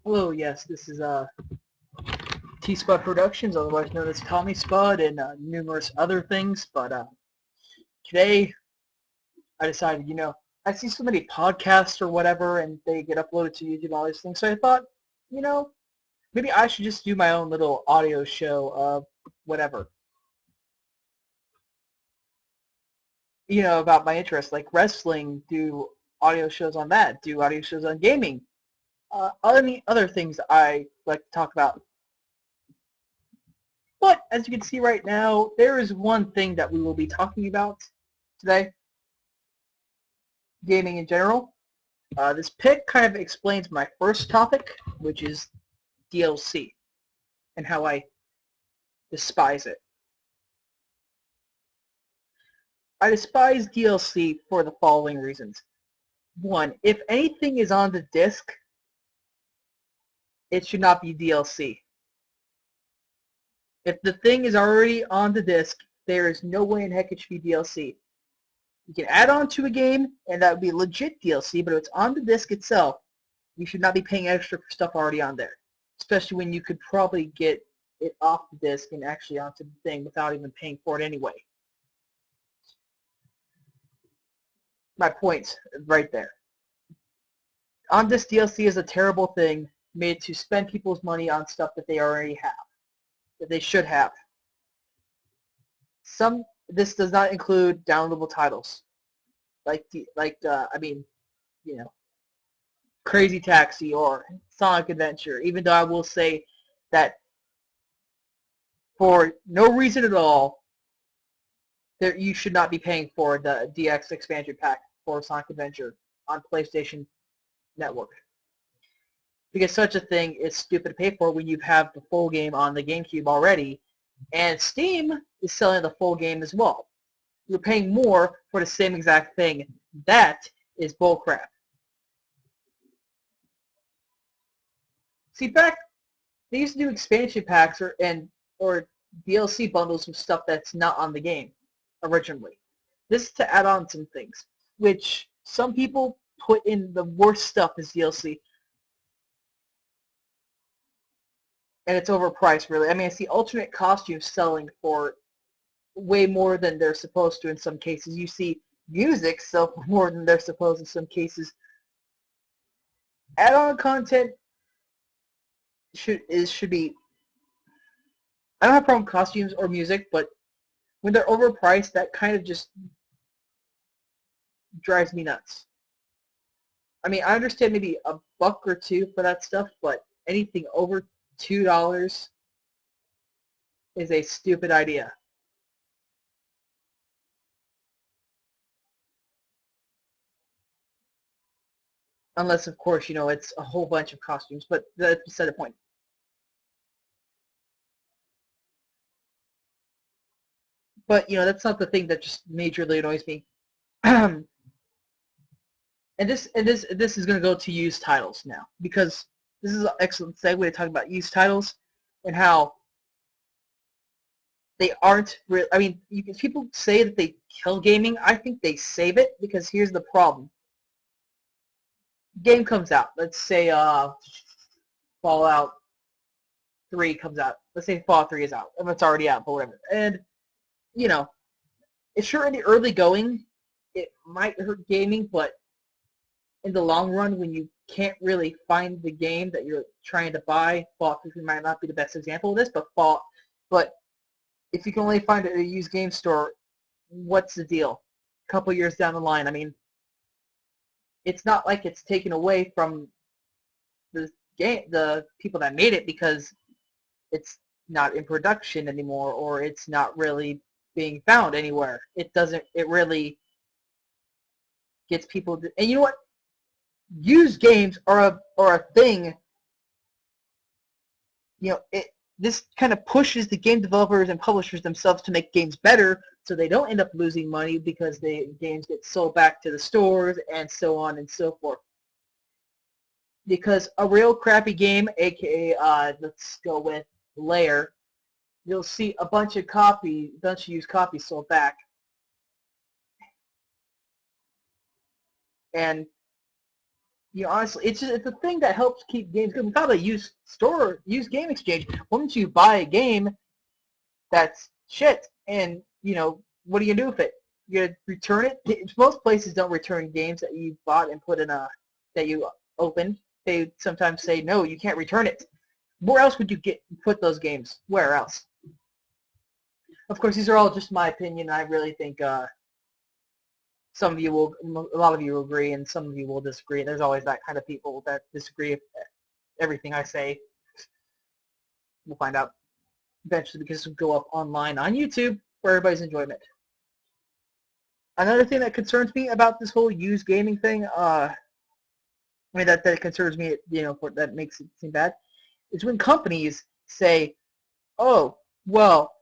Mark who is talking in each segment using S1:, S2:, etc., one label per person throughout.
S1: Hello, yes, this is T-Spud Productions, otherwise known as Tommyspud, and numerous other things. But today, I decided, I see so many podcasts or whatever, and they get uploaded to YouTube, all these things. So I thought, you know, maybe I should just do my own little audio show of whatever, about my interests, like wrestling, do audio shows on that, do audio shows on gaming, other things I like to talk about. But as you can see right now, there is one thing that we will be talking about today, gaming in general. This pick kind of explains my first topic, which is DLC, and how I despise it. I despise DLC for the following reasons. One, if anything is on the disc, it should not be DLC. If the thing is already on the disc, there is no way in heck it should be DLC. You can add on to a game, and that would be legit DLC, but if it's on the disc itself, you should not be paying extra for stuff already on there, especially when you could probably get it off the disc and actually onto the thing without even paying for it anyway. My point right there. On-disc DLC is a terrible thing made to spend people's money on stuff that they already have, that they should have. This does not include downloadable titles, you know, Crazy Taxi or Sonic Adventure, even though I will say that for no reason at all, that you should not be paying for the DX expansion pack for Sonic Adventure on PlayStation Network. Because such a thing is stupid to pay for when you have the full game on the GameCube already, and Steam is selling the full game as well. You're paying more for the same exact thing. That is bullcrap. See, back they used to do expansion packs or DLC bundles with stuff that's not on the game originally. This is to add on some things, which some people put in the worst stuff as DLC, and it's overpriced, really. I mean, I see alternate costumes selling for way more than they're supposed to in some cases. You see music sell for more than they're supposed in some cases. Add-on content should be. I don't have a problem with costumes or music, but when they're overpriced, that kind of just drives me nuts. I mean, I understand maybe a buck or two for that stuff, but anything over $2 is a stupid idea. Unless, of course, it's a whole bunch of costumes, but that's beside the point. But, that's not the thing that just majorly annoys me. and this is going to go to used titles now, because this is an excellent segue to talk about used titles and how they aren't real. I mean, people say that they kill gaming. I think they save it, because here's the problem. Game comes out. Let's say Fallout 3 comes out. Let's say Fallout 3 is out. If it's already out, but whatever. And, you know, it's sure in the early going, it might hurt gaming, but in the long run, when you can't really find the game that you're trying to buy, Fallout 3 might not be the best example of this, but if you can only find it at a used game store, what's the deal? A couple years down the line, I mean, it's not like it's taken away from the people that made it because it's not in production anymore or it's not really being found anywhere. It really gets people and you know what? Used games are a thing. This kind of pushes the game developers and publishers themselves to make games better so they don't end up losing money because the games get sold back to the stores and so on and so forth. Because a real crappy game, aka let's go with Layer, you'll see a bunch of used copies sold back. And Honestly, it's a thing that helps keep games good. Without a used game exchange, once you buy a game, that's shit. And what do you do with it? You return it. Most places don't return games that you bought and put in a that you opened. They sometimes say no, you can't return it. Where else would you put those games? Where else? Of course, these are all just my opinion. I really think a lot of you will agree, and some of you will disagree. There's always that kind of people that disagree with everything I say. We'll find out eventually because it'll go up online on YouTube for everybody's enjoyment. Another thing that concerns me about this whole used gaming thing, that concerns me, that makes it seem bad, is when companies say, oh, well,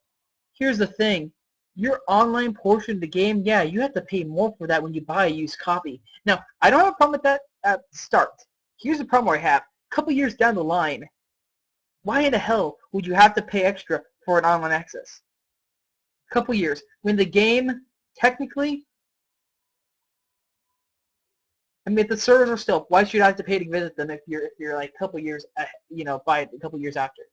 S1: here's the thing. Your online portion of the game, yeah, you have to pay more for that when you buy a used copy. Now, I don't have a problem with that at the start. Here's the problem I have. A couple years down the line, why in the hell would you have to pay extra for an online access? A couple years. When the game, technically, if the servers are still, why should I have to pay to visit them if you're like a couple years, buy it a couple years after?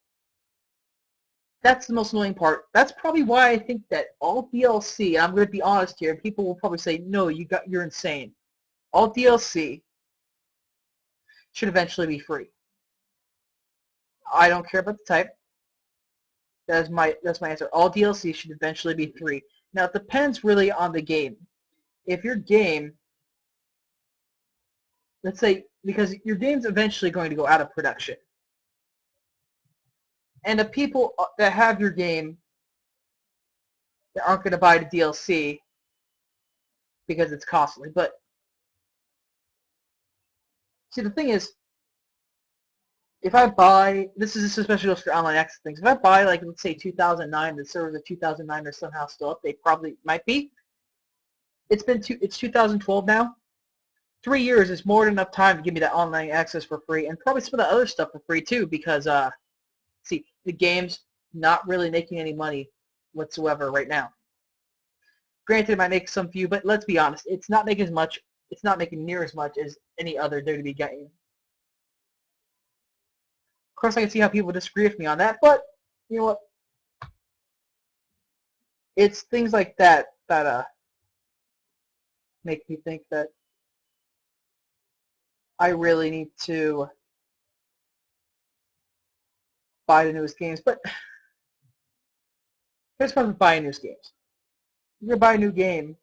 S1: That's the most annoying part. That's probably why I think that all DLC, and I'm going to be honest here, people will probably say, no, you're insane. All DLC should eventually be free. I don't care about the type. That's my answer. All DLC should eventually be free. Now, it depends really on the game. If your game, let's say, because your game's eventually going to go out of production, and the people that have your game that aren't going to buy the DLC because it's costly. But see, the thing is, if I buy, this is especially just for online access things. If I buy, like, let's say 2009, the servers of 2009 are somehow still up. They probably might be. It's 2012 now. 3 years is more than enough time to give me that online access for free, and probably some of the other stuff for free too. Because see, the game's not really making any money whatsoever right now. Granted, it might make some view, but let's be honest, it's not making as much. It's not making near as much as any other WWE game. Of course, I can see how people disagree with me on that, but you know what? It's things like that that make me think that I really need to buy the newest games. But here's the problem with buying newest games. You're gonna buy a new game,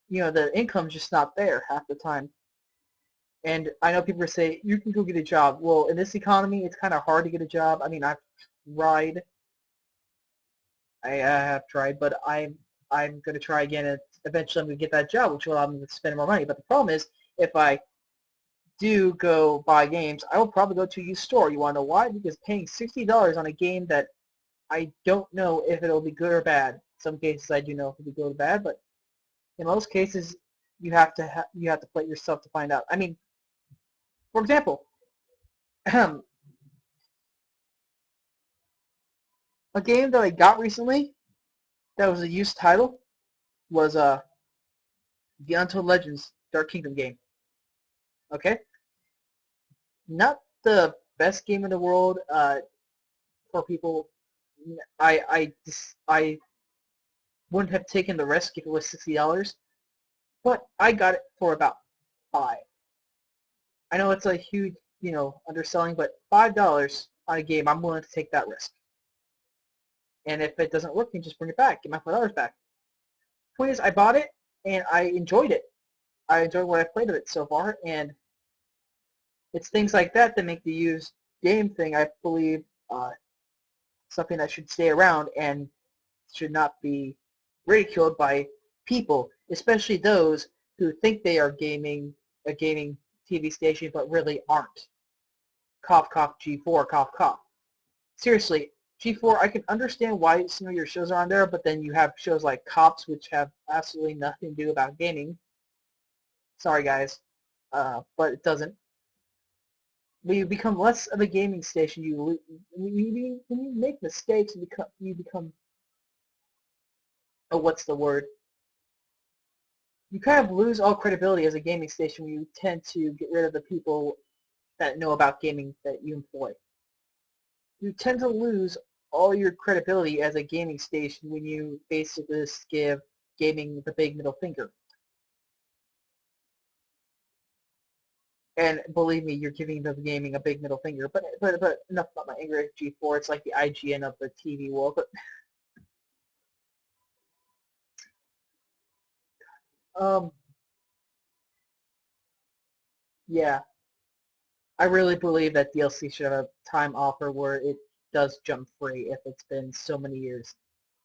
S1: the income's just not there half the time. And I know people say you can go get a job. Well, in this economy, it's kind of hard to get a job. I mean, I've tried. I have tried, but I'm going to try again, and eventually I'm going to get that job, which will allow me to spend more money. But the problem is, if I do go buy games, I will probably go to a used store. You want to know why? Because paying $60 on a game that I don't know if it'll be good or bad. In some cases I do know if it'll be good or bad, but in most cases you have to play it yourself to find out. I mean, for example, a game that I got recently that was a used title was the Untold Legends Dark Kingdom game. Okay, not the best game in the world for people. I wouldn't have taken the risk if it was $60, but I got it for about $5. I know it's a huge, underselling, but $5 on a game, I'm willing to take that risk. And if it doesn't work, then just bring it back, get my $5 back. Point is, I bought it and I enjoyed it. I enjoyed what I played of it so far, and it's things like that that make the used game thing, I believe, something that should stay around and should not be ridiculed by people, especially those who think they are a gaming TV station but really aren't. Cough, cough, G4, cough, cough. Seriously, G4, I can understand why some of your shows are on there, but then you have shows like Cops, which have absolutely nothing to do about gaming. Sorry, guys, but it doesn't. When you become less of a gaming station, when you make mistakes, you become, oh, what's the word? you kind of lose all credibility as a gaming station when you tend to get rid of the people that know about gaming that you employ. You tend to lose all your credibility as a gaming station when you basically just give gaming the big middle finger. And believe me, you're giving the gaming a big middle finger. But enough about my anger at G4. It's like the IGN of the TV world. But yeah, I really believe that DLC should have a time offer where it does jump free if it's been so many years.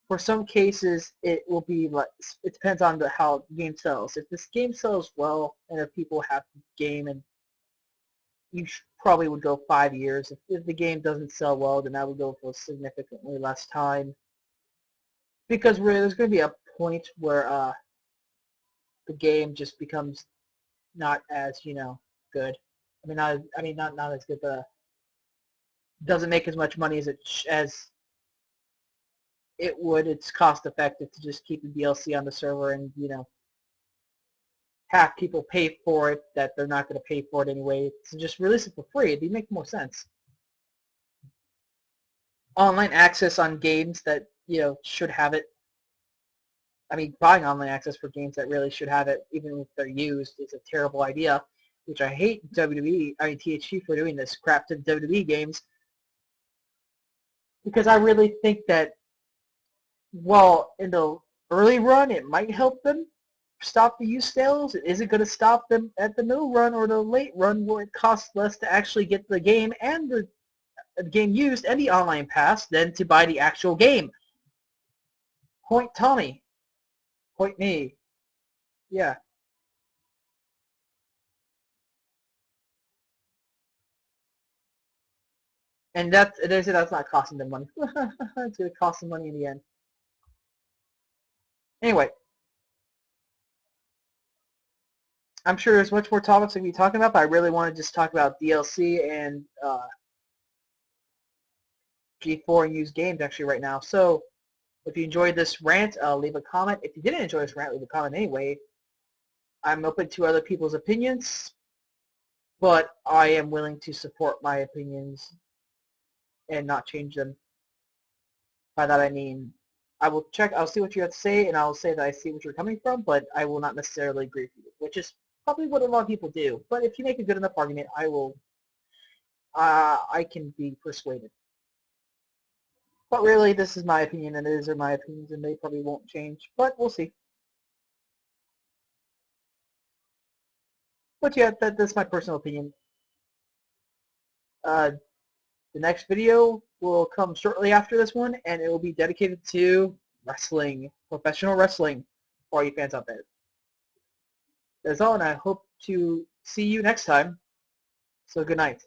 S1: For some cases, it will be like, it depends on how the game sells. If this game sells well and if people have the game, and you probably would go 5 years. If the game doesn't sell well, then I would go for significantly less time. Because really, there's going to be a point where the game just becomes not as, good. Not as good, but doesn't make as much money as it would. It's cost effective to just keep the DLC on the server and, have people pay for it that they're not going to pay for it anyway. So just release it for free. It'd make more sense. Online access on games that, should have it. I mean, buying online access for games that really should have it, even if they're used, is a terrible idea, which I hate THQ for doing this crap to WWE games, because I really think that, well, in the early run, it might help them stop the use sales. It isn't going to stop them at the middle run or the late run where it costs less to actually get the game and the game used and the online pass than to buy the actual game. Point Tommy. Point me. Yeah. And they say that's not costing them money. It's going to cost them money in the end. Anyway, I'm sure there's much more topics to be talking about, but I really want to just talk about DLC and G4 and used games actually right now. So if you enjoyed this rant, leave a comment. If you didn't enjoy this rant, leave a comment anyway. I'm open to other people's opinions, but I am willing to support my opinions and not change them. By that I mean I'll see what you have to say, and I'll say that I see what you're coming from, but I will not necessarily agree with you, which is probably what a lot of people do. But if you make a good enough argument, I can be persuaded. But really, this is my opinion, and these are my opinions, and they probably won't change, but we'll see. But yeah, that's my personal opinion. The next video will come shortly after this one, and it will be dedicated to wrestling, professional wrestling, for all you fans out there. That's all, and I hope to see you next time. So good night.